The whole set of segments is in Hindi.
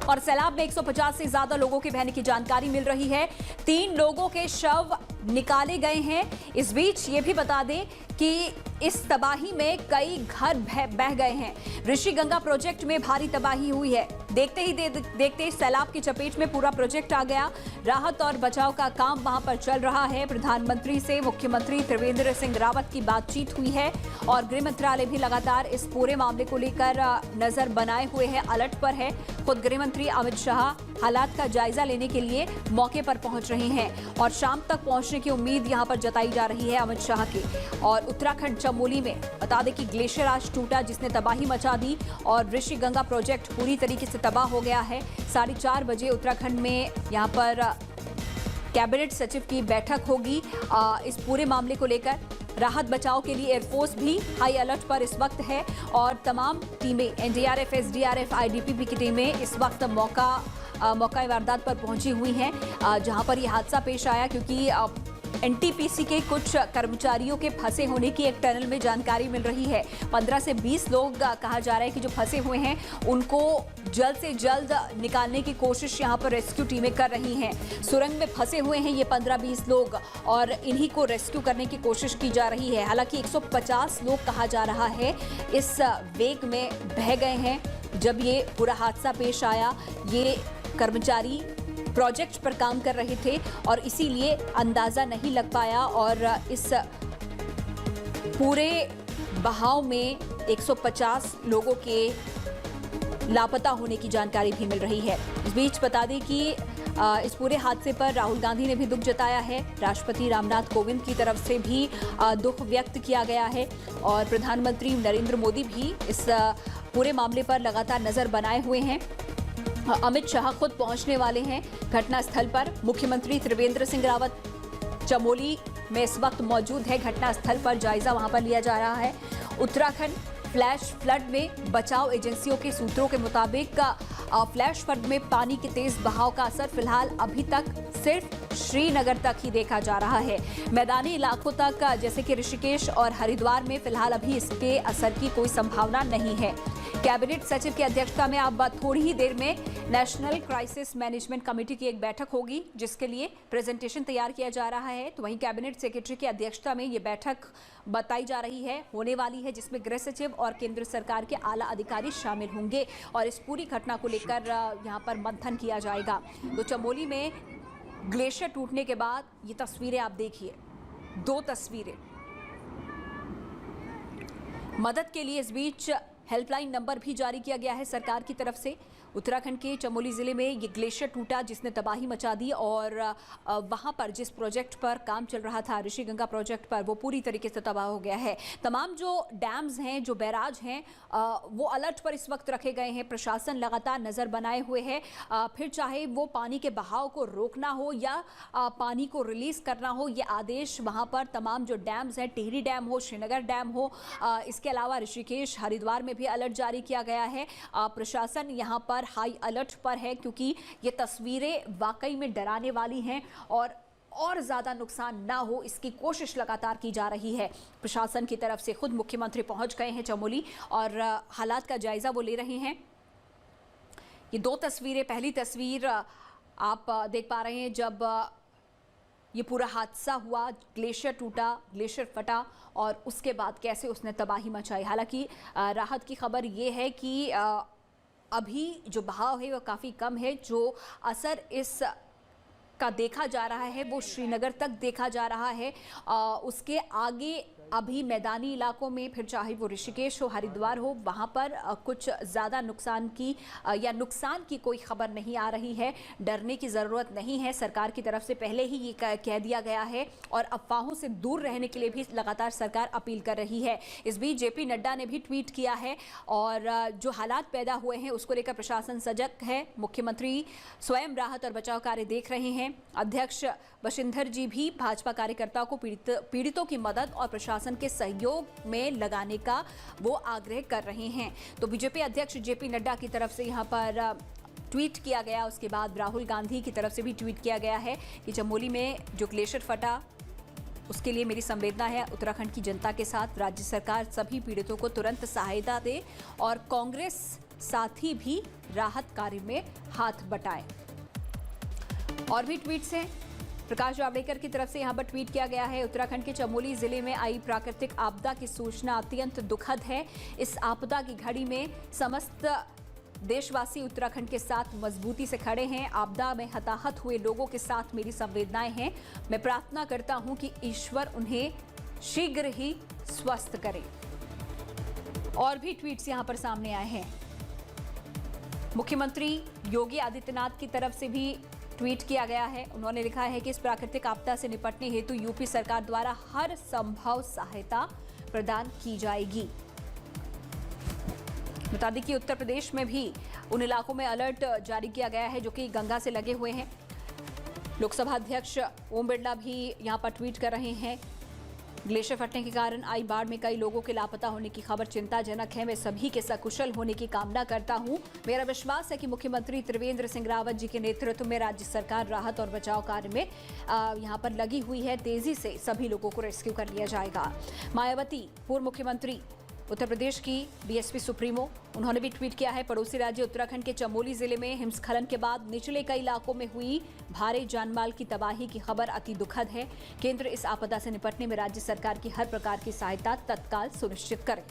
और सैलाब में 150 से ज्यादा लोगों के बहने की जानकारी मिल रही है। 3 लोगों के शव निकाले गए हैं। इस बीच ये भी बता दें कि इस तबाही में कई घर बह गए हैं। ऋषि गंगा प्रोजेक्ट में भारी तबाही हुई है। देखते ही देखते सैलाब की चपेट में पूरा प्रोजेक्ट आ गया। राहत और बचाव का काम वहां पर चल रहा है। प्रधानमंत्री से मुख्यमंत्री त्रिवेंद्र सिंह रावत की बातचीत हुई है और गृह मंत्रालय भी लगातार इस पूरे मामले को लेकर नजर बनाए हुए है, अलर्ट पर है। खुद गृह मंत्री अमित शाह हालात का जायजा लेने के लिए मौके पर पहुंच रहे हैं और शाम तक पहुंचने की उम्मीद यहां पर जताई जा रही है अमित शाह की। और उत्तराखंड चमोली में बता दें कि ग्लेशियर आज टूटा जिसने तबाही मचा दी और ऋषि गंगा प्रोजेक्ट पूरी तरीके से तबाह हो गया है। 4:30 बजे उत्तराखंड में यहां पर कैबिनेट सचिव की बैठक होगी इस पूरे मामले को लेकर। राहत बचाव के लिए एयरफोर्स भी हाई अलर्ट पर इस वक्त है और तमाम टीमें एनडीआरएफ, एसडीआरएफ, आईटीबीपी की टीमें इस वक्त मौका वारदात पर पहुंची हुई हैं जहां पर यह हादसा पेश आया क्योंकि एनटीपीसी के कुछ कर्मचारियों के फंसे होने की एक टनल में जानकारी मिल रही है। 15 से 20 लोग कहा जा रहा है कि जो फंसे हुए हैं उनको जल्द से जल्द निकालने की कोशिश यहां पर रेस्क्यू टीमें कर रही हैं। सुरंग में फंसे हुए हैं ये 15-20 लोग और इन्हीं को रेस्क्यू करने की कोशिश की जा रही है। हालांकि 150 लोग कहा जा रहा है इस वेग में बह गए हैं। जब ये पूरा हादसा पेश आया ये कर्मचारी प्रोजेक्ट पर काम कर रहे थे और इसीलिए अंदाजा नहीं लग पाया और इस पूरे बहाव में 150 लोगों के लापता होने की जानकारी भी मिल रही है। इस बीच बता दें कि इस पूरे हादसे पर राहुल गांधी ने भी दुख जताया है। राष्ट्रपति रामनाथ कोविंद की तरफ से भी दुख व्यक्त किया गया है और प्रधानमंत्री नरेंद्र मोदी भी इस पूरे मामले पर लगातार नजर बनाए हुए हैं। अमित शाह खुद पहुंचने वाले हैं घटनास्थल पर। मुख्यमंत्री त्रिवेंद्र सिंह रावत चमोली में इस वक्त मौजूद है। घटनास्थल पर जायजा वहां पर लिया जा रहा है। उत्तराखंड फ्लैश फ्लड में बचाव एजेंसियों के सूत्रों के मुताबिक फ्लैश फ्लड में पानी के तेज बहाव का असर फिलहाल अभी तक सिर्फ श्रीनगर तक ही देखा जा रहा है। मैदानी इलाकों तक जैसे कि ऋषिकेश और हरिद्वार में फिलहाल अभी इसके असर की कोई संभावना नहीं है। कैबिनेट सचिव की अध्यक्षता में अब थोड़ी ही देर में नेशनल क्राइसिस मैनेजमेंट कमेटी की एक बैठक होगी जिसके लिए प्रेजेंटेशन तैयार किया जा रहा है। तो वहीं कैबिनेट सेक्रेटरी की अध्यक्षता में ये बैठक बताई जा रही है होने वाली है जिसमें गृह सचिव और केंद्र सरकार के आला अधिकारी शामिल होंगे और इस पूरी घटना को लेकर यहां पर मंथन किया जाएगा। तो चमोली में ग्लेशियर टूटने के बाद ये तस्वीरें आप देखिए, 2 तस्वीरें। मदद के लिए इस बीच हेल्पलाइन नंबर भी जारी किया गया है सरकार की तरफ से। उत्तराखंड के चमोली जिले में ये ग्लेशियर टूटा जिसने तबाही मचा दी और वहां पर जिस प्रोजेक्ट पर काम चल रहा था ऋषि गंगा प्रोजेक्ट पर वो पूरी तरीके से तबाह हो गया है। तमाम जो डैम्स हैं, जो बैराज हैं वो अलर्ट पर इस वक्त रखे गए हैं। प्रशासन लगातार नज़र बनाए हुए है। फिर चाहे वो पानी के बहाव को रोकना हो या पानी को रिलीज करना हो, ये आदेश वहाँ पर तमाम जो डैम्स हैं, टिहरी डैम हो, श्रीनगर डैम हो, इसके अलावा ऋषिकेश, हरिद्वार में भी अलर्ट जारी किया गया है। प्रशासन यहाँ पर हाई अलर्ट पर है क्योंकि ये तस्वीरें वाकई में डराने वाली हैं और ज़्यादा नुकसान ना हो इसकी कोशिश लगातार की जा रही है। प्रशासन की तरफ से खुद मुख्यमंत्री पहुंच गए हैं चमोली और हालात का जायजा वो ले रहे हैं। ये 2 तस्वीरें, पहली तस्वीर आप देख पा रहे हैं जब ये पूरा हादसा हुआ, ग्लेशियर टूटा, ग्लेशियर फटा और उसके बाद कैसे उसने तबाही मचाई। हालांकि राहत की खबर ये है कि अभी जो बहाव है वो काफ़ी कम है। जो असर इस का देखा जा रहा है वो श्रीनगर तक देखा जा रहा है। उसके आगे अभी मैदानी इलाकों में, फिर चाहे वो ऋषिकेश हो, हरिद्वार हो, वहाँ पर कुछ ज़्यादा नुकसान की कोई खबर नहीं आ रही है। डरने की ज़रूरत नहीं है। सरकार की तरफ से पहले ही ये कह दिया गया है और अफवाहों से दूर रहने के लिए भी लगातार सरकार अपील कर रही है। इस बीच जेपी नड्डा ने भी ट्वीट किया है और जो हालात पैदा हुए हैं उसको लेकर प्रशासन सजग है। मुख्यमंत्री स्वयं राहत और बचाव कार्य देख रहे हैं। अध्यक्ष वशिंधर जी भी भाजपा कार्यकर्ताओं को पीड़ितों की मदद और प्रशासन के सहयोग में लगाने का वो आग्रह कर रहे हैं। तो बीजेपी अध्यक्ष जेपी नड्डा की तरफ से यहाँ पर ट्वीट किया गया। उसके बाद राहुल गांधी की तरफ से भी ट्वीट किया गया है कि चमोली में जो ग्लेशियर फटा उसके लिए मेरी संवेदना है उत्तराखंड की जनता के साथ। राज्य सरकार सभी पीड़ितों को तुरंत सहायता दे और कांग्रेस साथी भी राहत कार्य में हाथ बटाएं। और भी ट्वीट्स हैं। प्रकाश जावड़ेकर की तरफ से यहां पर ट्वीट किया गया है, उत्तराखंड के चमोली जिले में आई प्राकृतिक आपदा की सूचना अत्यंत दुखद है। इस आपदा की घड़ी में समस्त देशवासी उत्तराखंड के साथ मजबूती से खड़े हैं। आपदा में हताहत हुए लोगों के साथ मेरी संवेदनाएं हैं। मैं प्रार्थना करता हूं कि ईश्वर उन्हें शीघ्र ही स्वस्थ करे। और भी ट्वीट्स यहां पर सामने आए हैं। मुख्यमंत्री योगी आदित्यनाथ की तरफ से भी ट्वीट किया गया है। उन्होंने लिखा है कि इस प्राकृतिक आपदा से निपटने हेतु यूपी सरकार द्वारा हर संभव सहायता प्रदान की जाएगी। बता दें कि उत्तर प्रदेश में भी उन इलाकों में अलर्ट जारी किया गया है जो कि गंगा से लगे हुए हैं। लोकसभा अध्यक्ष ओम बिरला भी यहां पर ट्वीट कर रहे हैं। ग्लेशियर फटने के कारण आई बाढ़ में कई लोगों के लापता होने की खबर चिंताजनक है। मैं सभी के सकुशल होने की कामना करता हूं। मेरा विश्वास है कि मुख्यमंत्री त्रिवेंद्र सिंह रावत जी के नेतृत्व में राज्य सरकार राहत और बचाव कार्य में यहां पर लगी हुई है। तेजी से सभी लोगों को रेस्क्यू कर लिया जाएगा। मायावती, पूर्व मुख्यमंत्री उत्तर प्रदेश की बीएसपी सुप्रीमो, उन्होंने भी ट्वीट किया है, पड़ोसी राज्य उत्तराखंड के चमोली जिले में हिमस्खलन के बाद निचले कई इलाकों में हुई भारी जानमाल की तबाही की खबर अति दुखद है। केंद्र इस आपदा से निपटने में राज्य सरकार की हर प्रकार की सहायता तत्काल सुनिश्चित करे।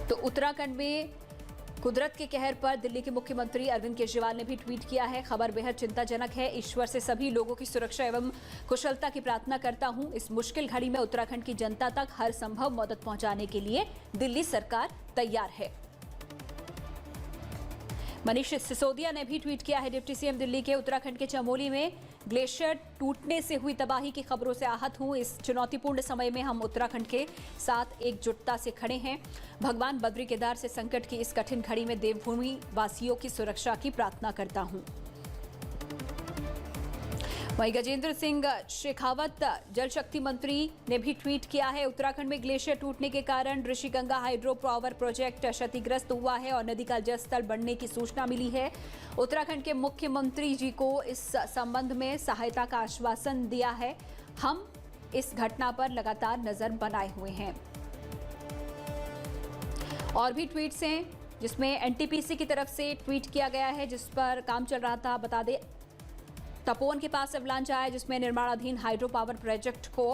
तो उत्तराखंड में कुदरत के कहर पर दिल्ली के मुख्यमंत्री अरविंद केजरीवाल ने भी ट्वीट किया है, खबर बेहद चिंताजनक है। ईश्वर से सभी लोगों की सुरक्षा एवं कुशलता की प्रार्थना करता हूं। इस मुश्किल घड़ी में उत्तराखंड की जनता तक हर संभव मदद पहुंचाने के लिए दिल्ली सरकार तैयार है। मनीष सिसोदिया ने भी ट्वीट किया है, डिप्टी सीएम दिल्ली के उत्तराखंड के चमोली में ग्लेशियर टूटने से हुई तबाही की खबरों से आहत हूं। इस चुनौतीपूर्ण समय में हम उत्तराखंड के साथ एकजुटता से खड़े हैं। भगवान बद्री केदार से संकट की इस कठिन घड़ी में देवभूमि वासियों की सुरक्षा की प्रार्थना करता हूं। वहीं गजेंद्र सिंह शेखावत जल शक्ति मंत्री ने भी ट्वीट किया है, उत्तराखंड में ग्लेशियर टूटने के कारण ऋषिगंगा हाइड्रो पावर प्रोजेक्ट क्षतिग्रस्त हुआ है और नदी का जलस्तर बढ़ने की सूचना मिली है। उत्तराखंड के मुख्यमंत्री जी को इस संबंध में सहायता का आश्वासन दिया है। हम इस घटना पर लगातार नजर बनाए हुए हैं। और भी ट्वीट्स हैं जिसमें एनटीपीसी की तरफ से ट्वीट किया गया है, जिस पर काम चल रहा था। बता दें, तपोवन के पास अवलांच आया जिसमें निर्माणाधीन हाइड्रो पावर प्रोजेक्ट को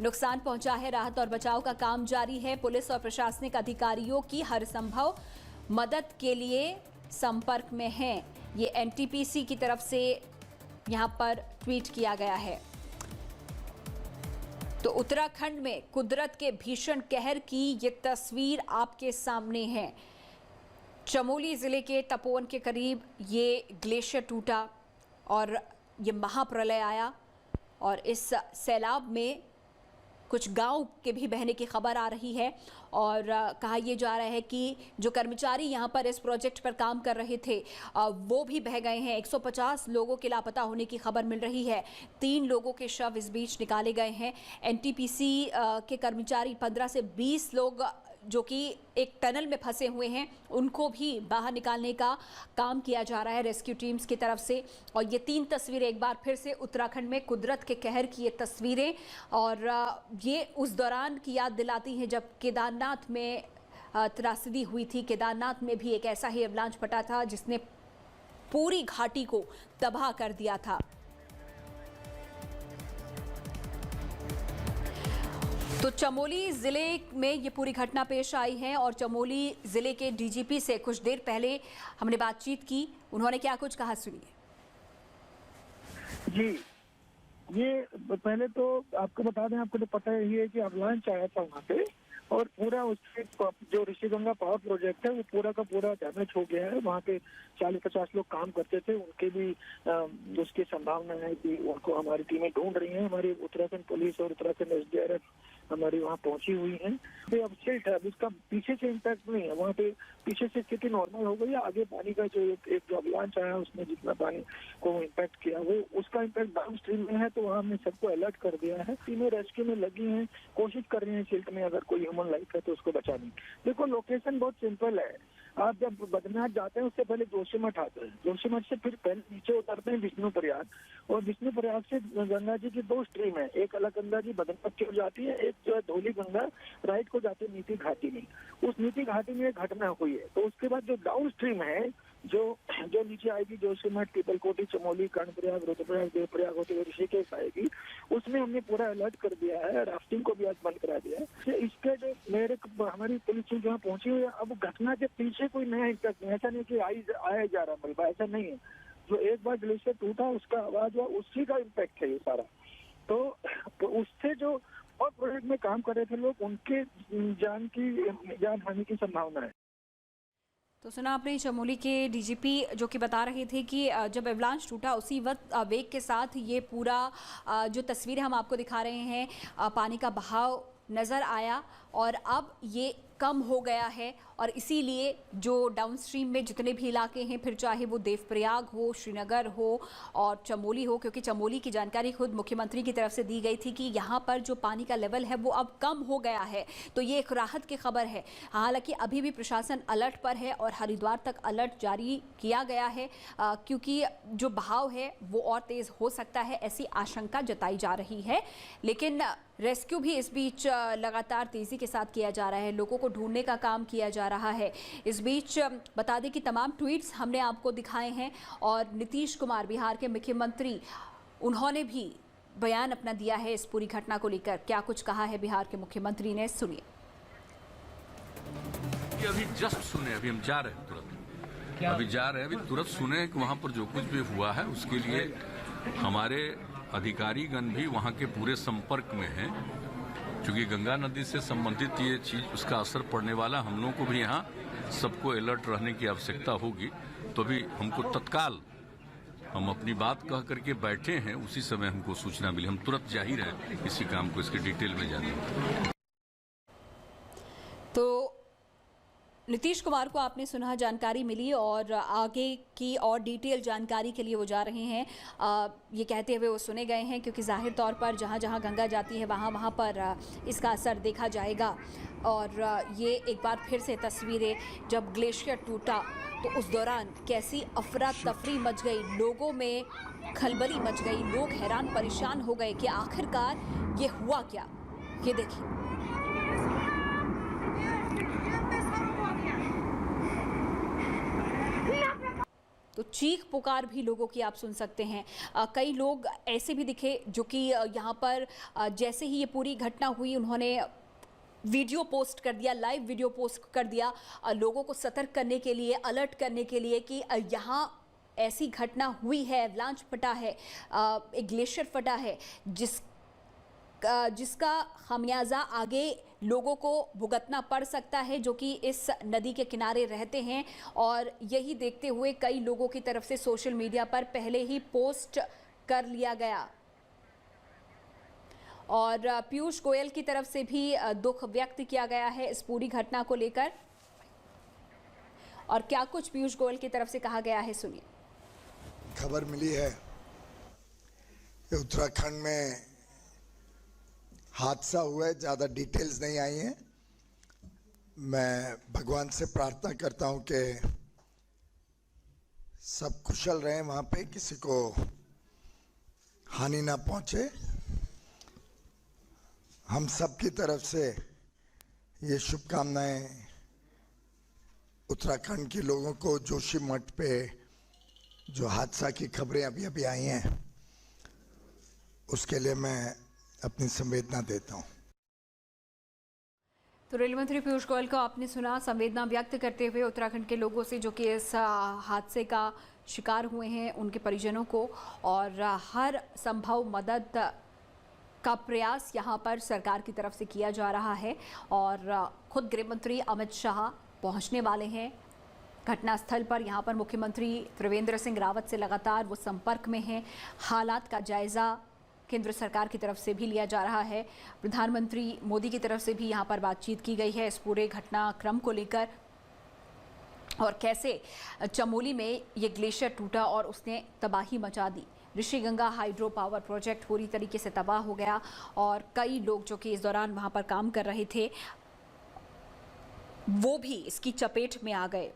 नुकसान पहुंचा है। राहत और बचाव का काम जारी है। पुलिस और प्रशासनिक अधिकारियों की हर संभव मदद के लिए संपर्क में हैं। ये एनटीपीसी की तरफ से यहां पर ट्वीट किया गया है। तो उत्तराखंड में कुदरत के भीषण कहर की ये तस्वीर आपके सामने है। चमोली जिले के तपोवन के करीब ये ग्लेशियर टूटा और ये महाप्रलय आया और इस सैलाब में कुछ गांव के भी बहने की खबर आ रही है। और कहा यह जा रहा है कि जो कर्मचारी यहां पर इस प्रोजेक्ट पर काम कर रहे थे वो भी बह गए हैं। 150 लोगों के लापता होने की खबर मिल रही है। 3 लोगों के शव इस बीच निकाले गए हैं। एनटीपीसी के कर्मचारी 15 से 20 लोग जो कि एक टनल में फंसे हुए हैं, उनको भी बाहर निकालने का काम किया जा रहा है रेस्क्यू टीम्स की तरफ से। और ये 3 तस्वीरें एक बार फिर से उत्तराखंड में कुदरत के कहर की ये तस्वीरें, और ये उस दौरान की याद दिलाती हैं जब केदारनाथ में त्रासदी हुई थी। केदारनाथ में भी एक ऐसा ही अवलांच फटा था जिसने पूरी घाटी को तबाह कर दिया था। तो चमोली जिले में ये पूरी घटना पेश आई है और चमोली जिले के डीजीपी से कुछ देर पहले हमने बातचीत की। उन्होंने क्या कुछ कहा, सुनिए। जी, ये पहले तो आपको बता दें, आपको तो पता ही है कि अवलांच आया था वहाँ पे और पूरा उसके जो ऋषिगंगा पावर प्रोजेक्ट है वो पूरा का पूरा डैमेज हो गया है। वहाँ पे 40-50 लोग काम करते थे, उनके भी उसकी संभावना है कि उनको हमारी टीमें ढूंढ रही हैं। हमारी उत्तराखंड पुलिस और उत्तराखंड एसडीआरएफ हमारी वहाँ पहुंची हुई है। तो अब सिल्ट है, अब उसका पीछे से इम्पैक्ट नहीं है, वहाँ पे पीछे से स्थिति नॉर्मल हो गई है। आगे पानी का जो एक जो अवलांच आया उसने जितना पानी को इम्पैक्ट किया वो उसका इम्पैक्ट डाउन स्ट्रीम में है। तो वहाँ हमने सबको अलर्ट कर दिया है। टीमें रेस्क्यू में लगी हैं, कोशिश कर रही हैं सिल्ट में अगर कोई ह्यूमन लाइफ है तो उसको बचाने। देखो, लोकेशन बहुत सिंपल है। आप जब बद्रीनाथ जाते हैं उससे पहले जोशीमठ आते हैं, जोशीमठ से फिर पहले नीचे उतरते हैं विष्णु प्रयाग, और विष्णु प्रयाग से गंगा जी की 2 स्ट्रीम है, एक अलग गंगा जी बद्रीनाथ की ओर जाती है, एक जो है धौली गंगा राइट को जाती है नीति घाटी में। उस नीति घाटी में एक घटना हुई है, तो उसके बाद जो डाउन स्ट्रीम है जो नीचे आएगी जोशीमठ, पीपलकोटी, चमोली, कर्णप्रयाग, रुद्रप्रयाग, देवप्रयाग होते हुए ऋषिकेश आएगी, उसमें हमने पूरा अलर्ट कर दिया है, राफ्टिंग को भी आज बंद करा दिया है। इसके जो हमारी पुलिस टीम जहाँ पहुंची हुई है, अब घटना के पीछे कोई नया इम्पैक्ट नहीं, ऐसा नहीं कि आया जा रहा मलबा, ऐसा नहीं है। जो एक बार ग्लेशियर टूटा उसका आवाज हुआ, उसी का इम्पैक्ट है ये सारा। तो उससे जो और प्रोजेक्ट में काम कर रहे थे लोग, उनके जान हानि की संभावना है। तो सुना आपने चमोली के डीजीपी जो कि बता रहे थे कि जब एवलांच टूटा उसी वक्त वेग के साथ ये पूरा जो तस्वीरें हम आपको दिखा रहे हैं, पानी का बहाव नज़र आया और अब ये कम हो गया है, और इसीलिए जो डाउनस्ट्रीम में जितने भी इलाके हैं, फिर चाहे वो देवप्रयाग हो, श्रीनगर हो और चमोली हो, क्योंकि चमोली की जानकारी खुद मुख्यमंत्री की तरफ से दी गई थी कि यहाँ पर जो पानी का लेवल है वो अब कम हो गया है, तो ये एक राहत की खबर है। हालांकि अभी भी प्रशासन अलर्ट पर है और हरिद्वार तक अलर्ट जारी किया गया है, क्योंकि जो बहाव है वो और तेज़ हो सकता है, ऐसी आशंका जताई जा रही है। लेकिन रेस्क्यू भी इस बीच लगातार तेज़ी के साथ किया जा रहा है, लोगों को ढूंढने का काम किया जा रहा है। इस बीच बता दें कि तमाम ट्वीट्स हमने आपको दिखाए हैं, और नीतीश कुमार बिहार के मुख्यमंत्री, उन्होंने भी बयान अपना दिया है इस पूरी घटना को लेकर। क्या कुछ कहा है बिहार के मुख्यमंत्री ने, सुनिए। अभी जस्ट सुने, अभी हम जा रहे हैं तुरंत, अभी जा रहे हैं, अभी तुरंत सुने कि वहाँ पर जो कुछ भी हुआ है उसके लिए हमारे अधिकारीगण भी वहाँ के पूरे संपर्क में हैं, क्योंकि गंगा नदी से संबंधित ये चीज, उसका असर पड़ने वाला, हम लोगों को भी यहाँ सबको अलर्ट रहने की आवश्यकता होगी। तो अभी हमको तत्काल, हम अपनी बात कह करके बैठे हैं, उसी समय हमको सूचना मिली, हम तुरंत जा ही रहे इसी काम को, इसके डिटेल में जाने। तो नीतीश कुमार को आपने सुना, जानकारी मिली, और आगे की और डिटेल जानकारी के लिए वो जा रहे हैं। ये कहते हुए वो सुने गए हैं, क्योंकि जाहिर तौर पर जहाँ जहाँ गंगा जाती है वहाँ पर इसका असर देखा जाएगा। और ये एक बार फिर से तस्वीरें, जब ग्लेशियर टूटा तो उस दौरान कैसी अफरा तफरी मच गई, लोगों में खलबली मच गई, लोग हैरान परेशान हो गए कि आखिरकार ये हुआ क्या। ये देखिए, तो चीख पुकार भी लोगों की आप सुन सकते हैं। कई लोग ऐसे भी दिखे जो कि यहाँ पर जैसे ही ये पूरी घटना हुई, उन्होंने वीडियो पोस्ट कर दिया, लाइव वीडियो पोस्ट कर दिया, लोगों को सतर्क करने के लिए, अलर्ट करने के लिए कि यहाँ ऐसी घटना हुई है, एवलांच फटा है, एक ग्लेशियर फटा है, जिसका खमियाजा आगे लोगों को भुगतना पड़ सकता है, जो कि इस नदी के किनारे रहते हैं। और यही देखते हुए कई लोगों की तरफ से सोशल मीडिया पर पहले ही पोस्ट कर लिया गया, और पीयूष गोयल की तरफ से भी दुख व्यक्त किया गया है इस पूरी घटना को लेकर। और क्या कुछ पीयूष गोयल की तरफ से कहा गया है, सुनिए। खबर मिली है कि उत्तराखंड में हादसा हुआ है, ज़्यादा डिटेल्स नहीं आई हैं। मैं भगवान से प्रार्थना करता हूं कि सब कुशल रहें, वहाँ पे किसी को हानि ना पहुंचे। हम सब की तरफ से ये शुभकामनाएं उत्तराखंड के लोगों को। जोशीमठ पे जो हादसा की खबरें अभी अभी आई हैं, उसके लिए मैं अपनी संवेदना देता हूं। तो रेल मंत्री पीयूष गोयल को आपने सुना, संवेदना व्यक्त करते हुए उत्तराखंड के लोगों से जो कि इस हादसे का शिकार हुए हैं, उनके परिजनों को, और हर संभव मदद का प्रयास यहाँ पर सरकार की तरफ से किया जा रहा है। और खुद गृह मंत्री अमित शाह पहुँचने वाले हैं घटनास्थल पर। यहाँ पर मुख्यमंत्री त्रिवेंद्र सिंह रावत से लगातार वो संपर्क में हैं, हालात का जायजा केंद्र सरकार की तरफ से भी लिया जा रहा है। प्रधानमंत्री मोदी की तरफ से भी यहाँ पर बातचीत की गई है इस पूरे घटनाक्रम को लेकर, और कैसे चमोली में ये ग्लेशियर टूटा और उसने तबाही मचा दी। ऋषिगंगा हाइड्रो पावर प्रोजेक्ट पूरी तरीके से तबाह हो गया, और कई लोग जो कि इस दौरान वहाँ पर काम कर रहे थे वो भी इसकी चपेट में आ गए।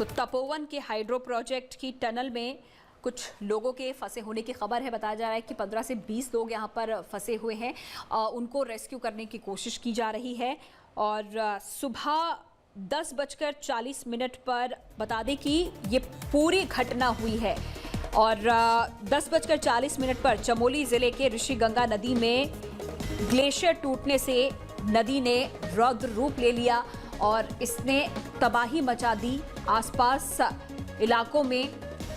तो तपोवन के हाइड्रो प्रोजेक्ट की टनल में कुछ लोगों के फंसे होने की खबर है। बताया जा रहा है कि 15 से 20 लोग यहां पर फंसे हुए हैं। उनको रेस्क्यू करने की कोशिश की जा रही है। और सुबह 10:40 पर बता दें कि ये पूरी घटना हुई है। और 10:40 पर चमोली जिले के ऋषिगंगा नदी में ग्लेशियर टूटने से नदी ने रौद्र रूप ले लिया और इसने तबाही मचा दी आसपास इलाकों में।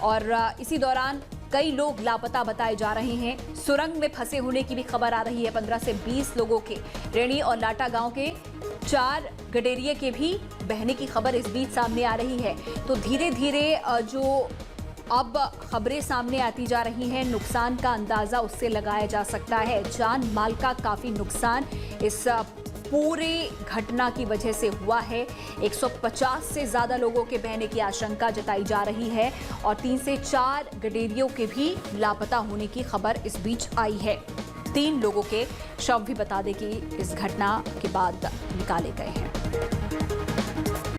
और इसी दौरान कई लोग लापता बताए जा रहे हैं। सुरंग में फंसे होने की भी खबर आ रही है। 15 से 20 लोगों के, रेणी और लाटा गांव के 4 गडेरिए के भी बहने की खबर इस बीच सामने आ रही है। तो धीरे धीरे जो अब खबरें सामने आती जा रही हैं, नुकसान का अंदाजा उससे लगाया जा सकता है। जान माल का काफी नुकसान इस पूरी घटना की वजह से हुआ है। 150 से ज्यादा लोगों के बहने की आशंका जताई जा रही है और 3 से 4 गडेरियों के भी लापता होने की खबर इस बीच आई है। 3 लोगों के शव भी बता दें कि इस घटना के बाद निकाले गए हैं।